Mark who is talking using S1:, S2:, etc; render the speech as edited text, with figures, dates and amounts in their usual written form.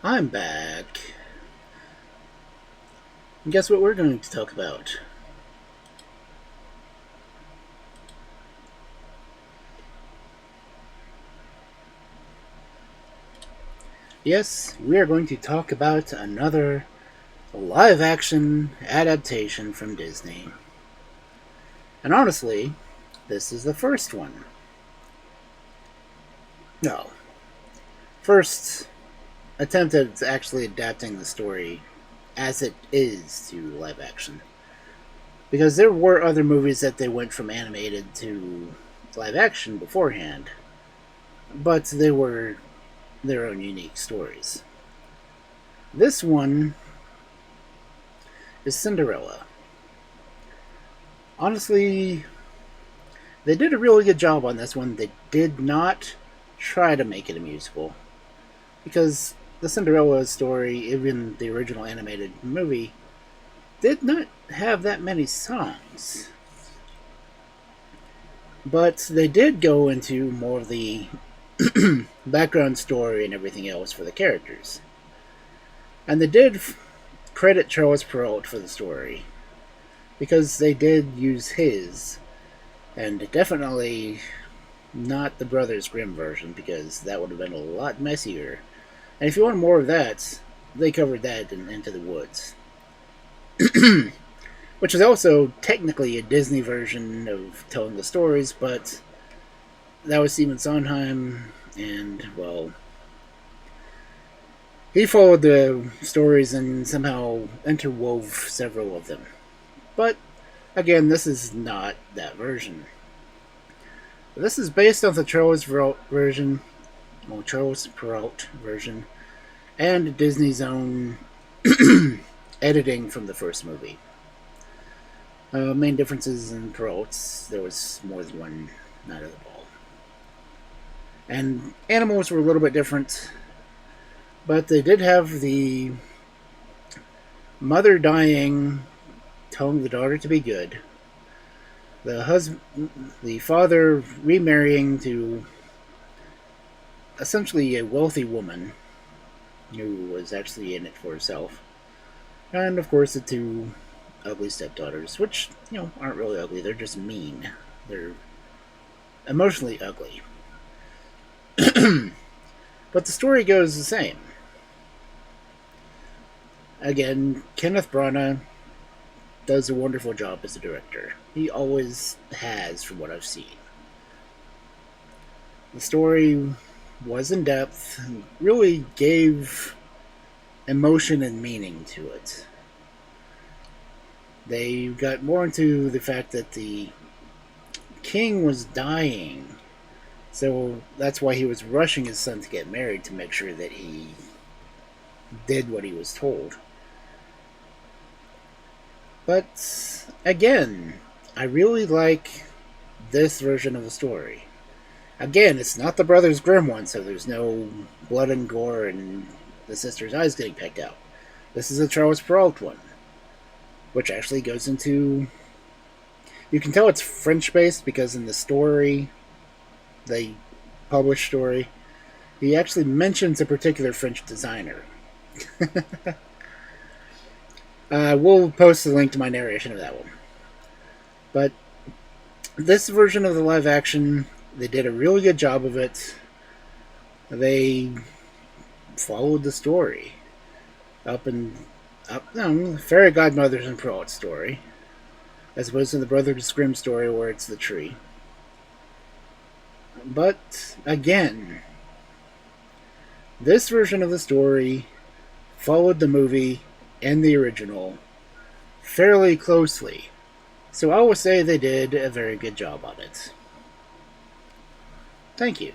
S1: I'm back. And guess what we're going to talk about? Yes, we are going to talk about another live action adaptation from Disney. And honestly, this is the first one. No, first attempt at actually adapting the story as it is to live action. Because there were other movies that they went from animated to live action beforehand, but they were their own unique stories. This one is Cinderella. Honestly, they did a really good job on this one. They did not try to make it a musical because the Cinderella story, even the original animated movie, did not have that many songs. But they did go into more of the background story and everything else for the characters. And they did credit Charles Perrault for the story because they did use his, and definitely not the Brothers Grimm version because that would have been a lot messier. And if you want more of that, they covered that in Into the Woods, which is also technically a Disney version of telling the stories, but that was Stephen Sondheim, and well, he followed the stories and somehow interwove several of them. But again, this is not that version. This is based on the Charles Perrault version, well, Charles Perrault version, and Disney's own editing from the first movie. Main differences in Perrault's, there was more than one Night of the Ball. And animals were a little bit different, but they did have the mother dying, telling the daughter to be good. The father remarrying to essentially a wealthy woman who was actually in it for herself, and of course the two ugly stepdaughters, which aren't really ugly. They're just mean. They're emotionally ugly. But the story goes the same. Again, Kenneth Branagh does a wonderful job as a director. He always has, from what I've seen. The story was in depth, really gave emotion and meaning to it. They got more into the fact that the king was dying, so that's why he was rushing his son to get married to make sure that he did what he was told. But again, I really like this version of the story. Again, it's not the Brothers Grimm one, so there's no blood and gore and the sister's eyes getting pecked out. This is a Charles Perrault one, which actually goes into. You can tell it's French based because in the story, the published story, he actually mentions a particular French designer. We'll post the link to my narration of that one. But this version of the live action, they did a really good job of it. They followed the story up and up. Fairy Godmothers and Perrault story, as opposed to the Brothers Grimm story where it's the tree. But again, this version of the story followed the movie and the original fairly closely. So I would say they did a very good job on it. Thank you.